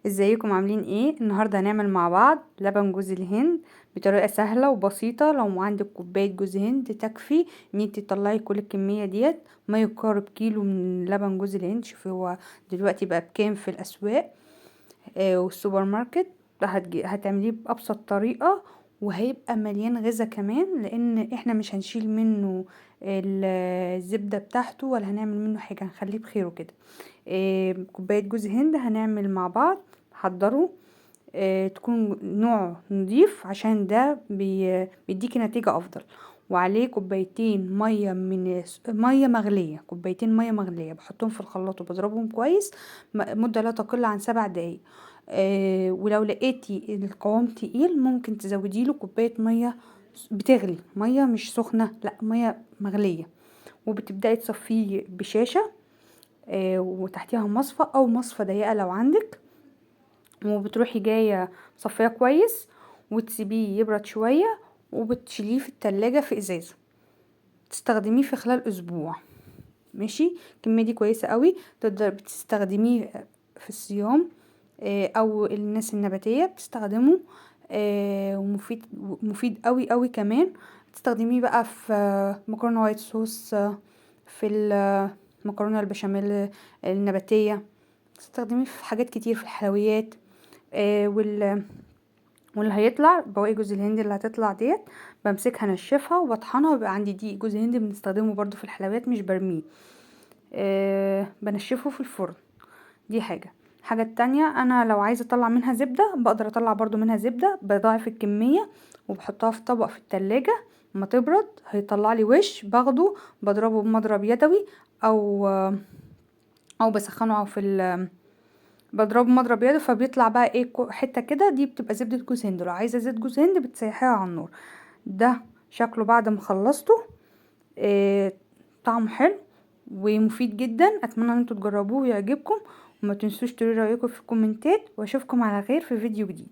ازيكم عاملين ايه؟ النهارده هنعمل مع بعض لبن جوز الهند بطريقه سهله وبسيطه. لو عندك كوبايه جوز هند تكفي ان انت تطلعي كل الكميه ديت، ما يقارب كيلو من لبن جوز الهند. شوفي هو دلوقتي بقى بكام في الاسواق والسوبر ماركت. هتعمليه بابسط طريقه وهيبقى مليان غذا كمان، لان احنا مش هنشيل منه الزبده بتاعته ولا هنعمل منه حاجه، هنخليه بخيره كده. كوبايه جوز هند هنعمل مع بعض. حضروا تكون نوع نضيف عشان ده بيديكي نتيجة افضل. وعليه كوبايتين مية مية مغلية، كوبايتين مية مغلية بحطهم في الخلاط وبضربهم كويس مدة لا تقل عن 7 دقايق. ولو لقيتي القوام تقيل ممكن تزوديله كوباية مية بتغلي، مية مش سخنة، لا مية مغلية. وبتبدأي تصفيه بشاشة وتحتيها مصفى او مصفى ضيقة لو عندك، وبتروحي جاية صفيه كويس وتسيبيه يبرد شوية، وبتشيليه في التلاجة في ازازة تستخدميه في خلال اسبوع. ماشي، الكمية دي كويسة قوي، تقدر بتستخدميه في الصيام او الناس النباتية بتستخدمه ومفيد، مفيد قوي قوي كمان. تستخدميه بقى في مكرونة وايت صوص، في المكرونة البشاميل النباتية، تستخدميه في حاجات كتير، في الحلويات. واللي هيطلع بواقي جوز الهند اللي هتطلع ديت بمسكها انشفها وبطحنها، ويبقى عندي دي جوز هند بنستخدمه برضو في الحلويات مش برميه. بنشفه في الفرن. دي حاجة التانية، انا لو عايزة اطلع منها زبدة بقدر اطلع برضو منها زبدة، بضاعف الكمية وبحطها في طبق في التلاجة. ما تبرد هيطلع لي وش، باخده بضربه بمضرب يدوي او بسخنه بضربه مضرب يدوي، فبيطلع بقى ايه حته كده، دي بتبقى زبده جوز هند. لو عايزه زيت جوز هند بتسيحيها على النار. ده شكله بعد ما خلصته. إيه، طعمه حلو ومفيد جدا. اتمنى ان انتوا تجربوه ويعجبكم، وما تنسوش تقولوا رايكم في الكومنتات، واشوفكم على خير في فيديو جديد.